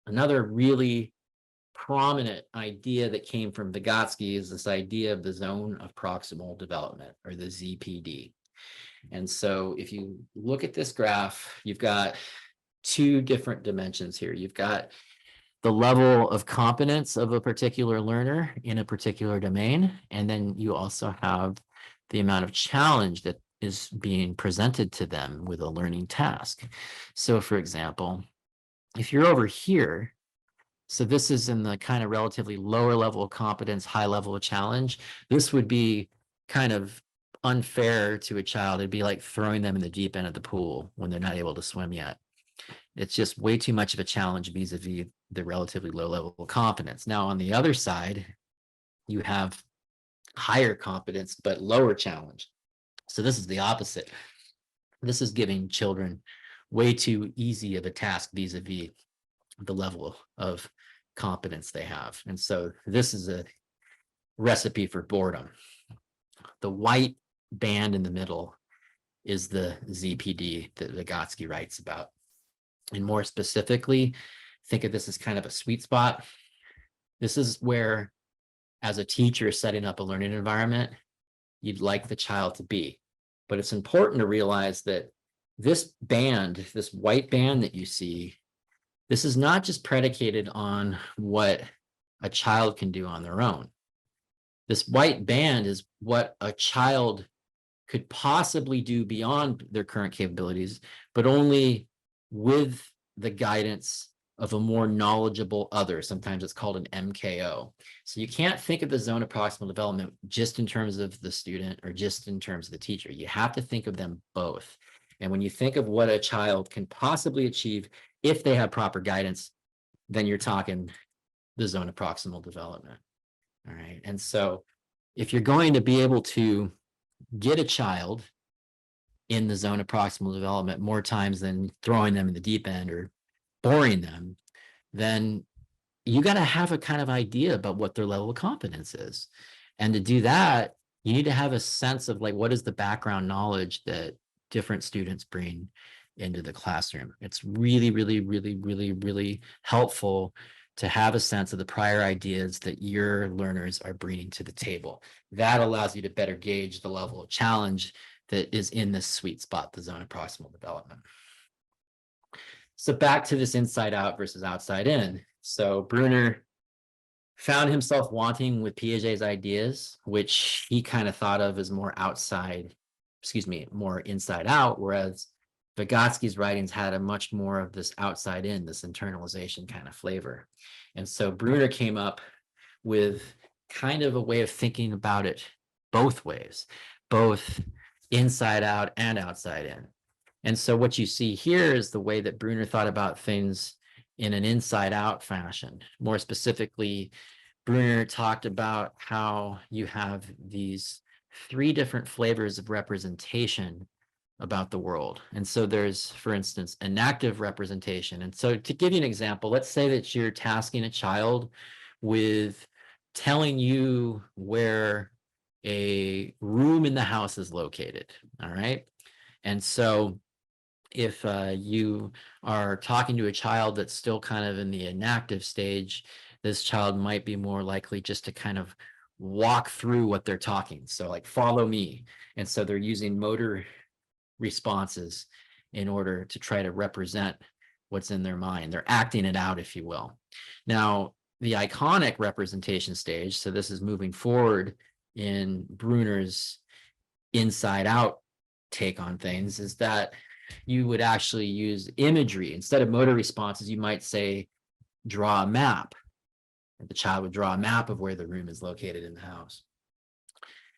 Another really prominent idea that came from Vygotsky is this idea of the zone of proximal development, or the ZPD. And so if you look at this graph, you've got two different dimensions here. You've got the level of competence of a particular learner in a particular domain, and then you also have the amount of challenge that is being presented to them with a learning task. So for example, if you're over here, so this is in the kind of relatively lower level of competence, high level of challenge, this would be kind of unfair to a child. It'd be like throwing them in the deep end of the pool when they're not able to swim yet. It's just way too much of a challenge vis-a-vis the relatively low level of competence. Now, on the other side, you have higher competence, but lower challenge. So this is the opposite. This is giving children way too easy of a task vis-a-vis the level of competence they have. And so this is a recipe for boredom. The white band in the middle is the ZPD that Vygotsky writes about. And more specifically, think of this as kind of a sweet spot. This is where, as a teacher setting up a learning environment, you'd like the child to be. But it's important to realize that this band, this white band that you see, this is not just predicated on what a child can do on their own. This white band is what a child could possibly do beyond their current capabilities, but only with the guidance of a more knowledgeable other. Sometimes it's called an MKO. So you can't think of the zone of proximal development just in terms of the student or just in terms of the teacher. You have to think of them both. And when you think of what a child can possibly achieve if they have proper guidance, then you're talking the zone of proximal development. All right. And so if you're going to be able to get a child in the zone of proximal development more times than throwing them in the deep end or boring them, then you got to have a kind of idea about what their level of competence is. And to do that, you need to have a sense of like, what is the background knowledge that different students bring into the classroom. It's really, really, really, really, really helpful to have a sense of the prior ideas that your learners are bringing to the table. That allows you to better gauge the level of challenge that is in this sweet spot, the zone of proximal development. So back to this inside out versus outside in. So Bruner found himself wanting with Piaget's ideas, which he kind of thought of as more more inside out, whereas Vygotsky's writings had a much more of this outside in, this internalization kind of flavor. And so Bruner came up with kind of a way of thinking about it both ways, both inside out and outside in. And so what you see here is the way that Bruner thought about things in an inside out fashion. More specifically, Bruner talked about how you have these three different flavors of representation about the world. And so there's, for instance, an active representation. And so to give you an example, let's say that you're tasking a child with telling you where a room in the house is located, all right? And so if you are talking to a child that's still kind of in the inactive stage, this child might be more likely just to kind of walk through what they're talking. So like, follow me. And so they're using motor responses in order to try to represent what's in their mind. They're acting it out, if you will. Now, the iconic representation stage, so this is moving forward in Bruner's inside out take on things, is that you would actually use imagery. Instead of motor responses, you might say, draw a map. The child would draw a map of where the room is located in the house.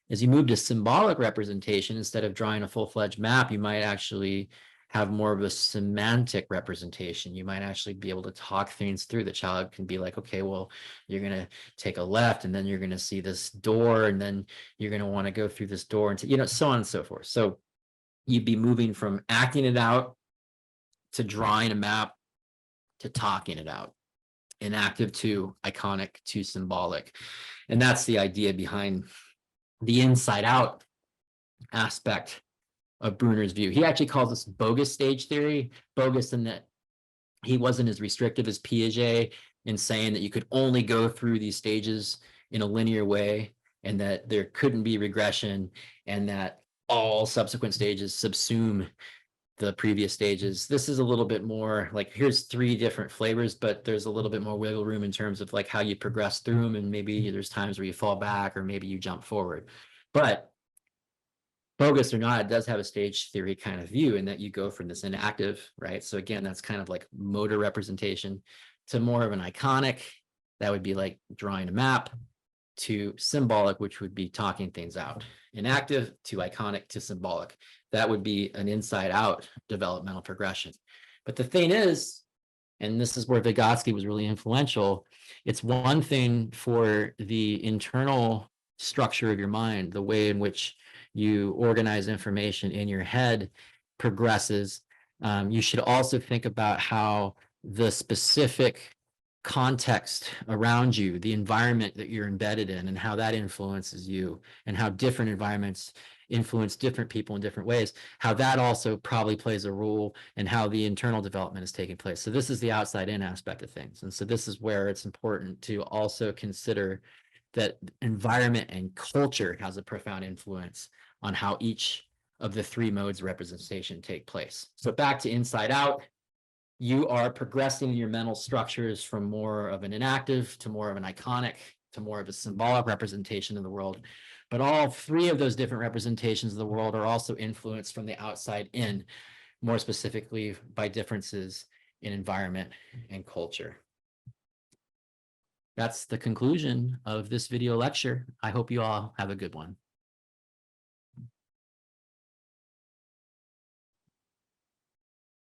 As you move to symbolic representation, instead of drawing a full-fledged map, you might actually have more of a semantic representation. You might actually be able to talk things through. The child can be like, okay, well, you're going to take a left, and then you're going to see this door, and then you're going to want to go through this door, and so on and so forth. So you'd be moving from acting it out to drawing a map to talking it out. Inactive to iconic to symbolic. And that's the idea behind the inside out aspect of Bruner's view. He actually calls this bogus stage theory, bogus in that He wasn't as restrictive as Piaget in saying that you could only go through these stages in a linear way and that there couldn't be regression and that all subsequent stages subsume the previous stages. This is a little bit more like, here's 3 different flavors, but there's a little bit more wiggle room in terms of like how you progress through them. And maybe there's times where you fall back or maybe you jump forward. But bogus or not, it does have a stage theory kind of view in that you go from this inactive, right? So again, that's kind of like motor representation to more of an iconic. That would be like drawing a map, to symbolic, which would be talking things out. Inactive to iconic to symbolic. That would be an inside out developmental progression. But the thing is, and this is where Vygotsky was really influential, it's one thing for the internal structure of your mind, the way in which you organize information in your head progresses. You should also think about how the specific context around you, the environment that you're embedded in, and how that influences you, and how different environments influence different people in different ways, how that also probably plays a role in how the internal development is taking place. So this is the outside in aspect of things. And so this is where it's important to also consider that environment and culture has a profound influence on how each of the 3 modes of representation take place. So back to inside out, you are progressing your mental structures from more of an inactive to more of an iconic to more of a symbolic representation of the world. But all 3 of those different representations of the world are also influenced from the outside in, more specifically by differences in environment and culture. That's the conclusion of this video lecture. I hope you all have a good one.